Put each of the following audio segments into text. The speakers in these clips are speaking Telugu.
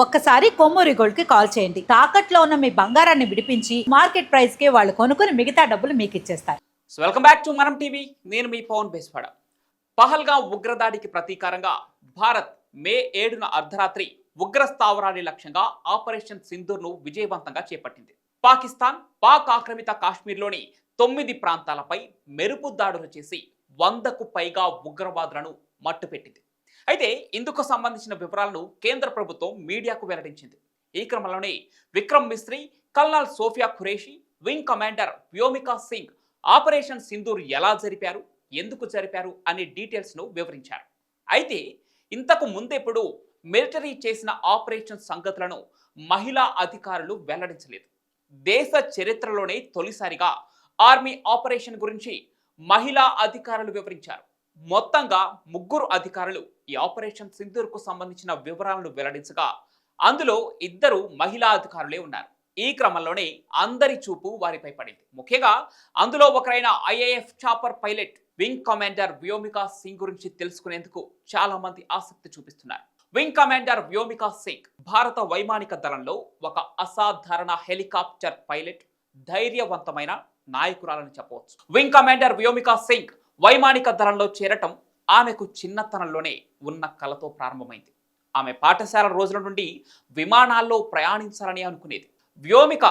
ఒక్కసారి కొమ్మూరి గోల్డ్ కి కాల్ చేయండి. తాకట్లో ఉన్న మీ బంగారాన్ని విడిపించి మార్కెట్ ప్రైస్ కి వాళ్ళు కొనుక్కుని మిగతా డబ్బులు మీకు ఇచ్చేస్తారు. వెల్కమ్ బ్యాక్ టు మనం టీవీ. నేను మీ పవన్ బేస్వాడ. పహల్గాం ఉగ్రదాడికి ప్రతీకారంగా భారత్ మే 7న అర్ధరాత్రి ఉగ్ర స్థావరాలి లక్ష్యంగా ఆపరేషన్ సింధూర్ను విజయవంతంగా చేపట్టింది. పాక్ ఆక్రమిత కాశ్మీర్లోని 9 ప్రాంతాలపై మెరుపు దాడులు చేసి 100కు పైగా ఉగ్రవాదులను మట్టుపెట్టింది. అయితే ఇందుకు సంబంధించిన వివరాలను కేంద్ర ప్రభుత్వం మీడియాకు వెల్లడించింది. ఈ క్రమంలోనే Vikram Misri, colonel Sofiya Qureshi, wing commander Vyomika Singh operation Sindoor ఎలా జరిపారు, ఎందుకు జరిపారు అనే డీటెయిల్స్ ను వివరించారు. అయితే ఇంతకు ముందెప్పుడు మిలిటరీ చేసిన ఆపరేషన్ సంగతులను మహిళా అధికారులు వెల్లడించలేదు. దేశ చరిత్రలోనే తొలిసారిగా ఆర్మీ ఆపరేషన్ గురించి మహిళా అధికారులు వివరించారు. మొత్తంగా 3 అధికారులు ఈ ఆపరేషన్ సింధూర్కు సంబంధించిన వివరాలను వెల్లడించగా అందులో 2 మహిళా అధికారులే ఉన్నారు. ఈ క్రమంలోనే అందరి చూపు వారిపై పడింది. ముఖ్యంగా అందులో ఒకరైన IAF chopper pilot wing commander Vyomika Singh గురించి తెలుసుకునేందుకు చాలా మంది ఆసక్తి చూపిస్తున్నారు. వింగ్ కమాండర్ వ్యోమికా సింగ్ భారత వైమానిక దళంలో ఒక అసాధారణ హెలికాప్టర్ పైలట్, ధైర్యవంతమైన నాయకురాలని చెప్పవచ్చు. వింగ్ కమాండర్ వ్యోమికా సింగ్ వైమానిక దళంలో చేరటం ఆమెకు చిన్నతనంలోనే ఉన్న కలతో ప్రారంభమైంది. ఆమె పాఠశాల రోజుల నుండి విమానాల్లో ప్రయాణించాలని అనుకునేది. వ్యోమిక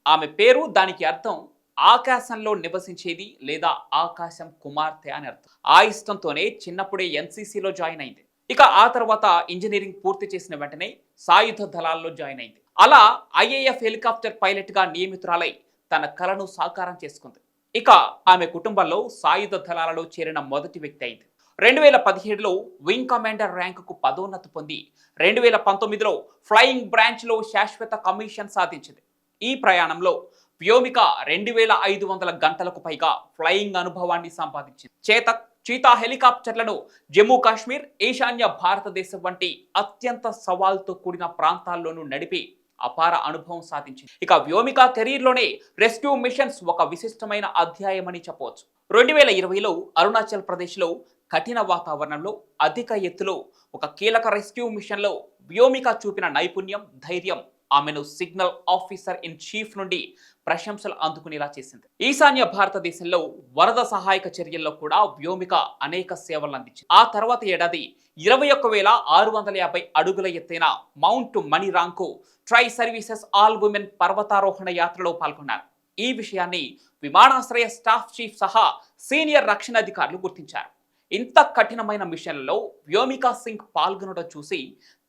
ఆమె పేరు, దానికి అర్థం ఆకాశంలో నివసించేది లేదా ఆకాశం కుమార్తె అని అర్థం. ఆ ఇష్టంతోనే చిన్నప్పుడే ఎన్సీసీలో జాయిన్ అయింది. ఇక ఆ తర్వాత ఇంజనీరింగ్ పూర్తి చేసిన వెంటనే సాయుధ దళాల్లో జాయిన్ అయింది. అలా ఐఏఎఫ్ హెలికాప్టర్ పైలట్ గా నియమితురాలై తన కలను సాకారం చేసుకుంది. ఇక ఆమె కుటుంబంలో సాయుధ దళాలలో చేరిన మొదటి వ్యక్తి అయింది. 2017లో వింగ్ కమాండర్ ర్యాంకుకు పదోన్నతి పొంది 2019లో ఫ్లయింగ్ బ్రాంచ్లో శాశ్వత కమిషన్ సాధించింది. ఈ ప్రయాణంలో వ్యోమిక 2500 గంటలకు పైగా ఫ్లయింగ్ అనుభవాన్ని సంపాదించింది. చేతక్, చీతా హెలికాప్టర్లను జమ్మూ కాశ్మీర్, ఈశాన్య భారతదేశం వంటి అత్యంత సవాల్తో కూడిన ప్రాంతాల్లోనూ నడిపి అపార అనుభవం సాధించింది. ఇక వ్యోమిక కెరీర్లోనే రెస్క్యూ మిషన్స్ ఒక విశిష్టమైన అధ్యాయం అని చెప్పవచ్చు. 2020లో అరుణాచల్ ప్రదేశ్లో కఠిన వాతావరణంలో అధిక ఎత్తులో ఒక కీలక రెస్క్యూ మిషన్లో వ్యోమిక చూపిన నైపుణ్యం, ధైర్యం ఆమెను సిగ్నల్ ఆఫీసర్ ఇన్ చీఫ్ నుండి ప్రశంసలు అందుకునేలా చేసింది. ఈశాన్య భారతదేశంలో వరద సహాయక చర్యల్లో కూడా వ్యోమిక అనేక సేవలు అందించింది. ఆ తర్వాత ఏడాది 21,650 అడుగుల ఎత్తైన మౌంట్ మణిరాంగ్కు ట్రై సర్వీసెస్ ఆల్ ఉమెన్ పర్వతారోహణ యాత్రలో పాల్గొన్నారు. ఈ విషయాన్ని విమానాశ్రయ స్టాఫ్ చీఫ్ సహా సీనియర్ రక్షణ అధికారులు గుర్తించారు. ఇంత కఠినమైన మిషన్లలో వ్యోమికా సింగ్ పాల్గొనడం చూసి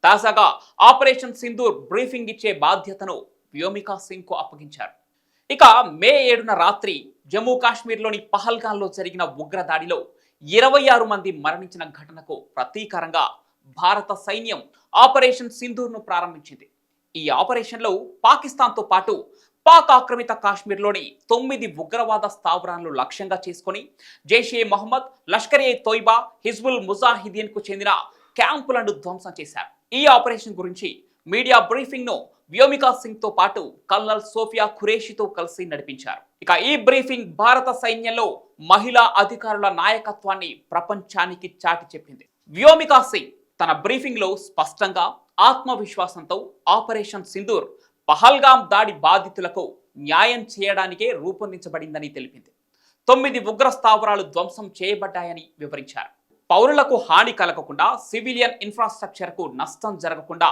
తాజాగా ఆపరేషన్ సింధూర్ బ్రీఫింగ్ ఇచ్చే బాధ్యతను వ్యోమికా సింగ్ కు అప్పగించారు. ఇక మే 7న రాత్రి జమ్మూ కాశ్మీర్లోని పహల్గాంలో జరిగిన ఉగ్రదాడిలో 26 మంది మరణించిన ఘటనకు ప్రతీకారంగా భారత సైన్యం ఆపరేషన్ సింధూర్ను ప్రారంభించింది. ఈ ఆపరేషన్లో పాకిస్తాన్తో పాటు పాక్ ఆక్రమిత కాశ్మీర్లోని 9 ఉగ్రవాద స్థావరాలను లక్ష్యంగా చేసుకుని జైషే మహమ్మద్, లష్కర్-ఏ తోయిబా, హిజ్బుల్ ముజాహిదీన్ కు చెందిన క్యాంపులను ధ్వంసం చేశారు. ఈ ఆపరేషన్ గురించి మీడియా బ్రీఫింగ్ ను వ్యోమికా సింగ్ తో పాటు కల్నల్ సోఫియా ఖురేషితో కలిసి నడిపించారు. ఇక ఈ బ్రీఫింగ్ భారత సైన్యంలో మహిళా అధికారుల నాయకత్వాన్ని ప్రపంచానికి చాటి చెప్పింది. వ్యోమికా సింగ్ తన బ్రీఫింగ్ లో స్పష్టంగా ఆత్మవిశ్వాసంతో ఆపరేషన్ సింధూర్ పహల్గాం దాడి బాధితులకు న్యాయం చేయడానికే రూపొందించబడిందని తెలిపింది. 9 ఉగ్ర స్థావరాలు ధ్వంసం చేయబడ్డాయని వివరించారు. పౌరులకు హాని కలగకుండా, సివిలియన్ ఇన్ఫ్రాస్ట్రక్చర్ కు నష్టం జరగకుండా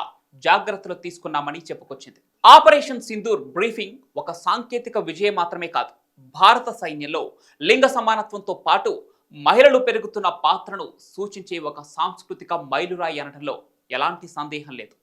జాగ్రత్తలు తీసుకున్నామని చెప్పుకొచ్చింది. ఆపరేషన్ సింధూర్ బ్రీఫింగ్ ఒక సాంకేతిక విజయం మాత్రమే కాదు, భారత సైన్యంలో లింగ సమానత్వంతో పాటు మహిళలు పెరుగుతున్న పాత్రను సూచించే ఒక సాంస్కృతిక మైలురాయి అనడంలో ఎలాంటి సందేహం లేదు.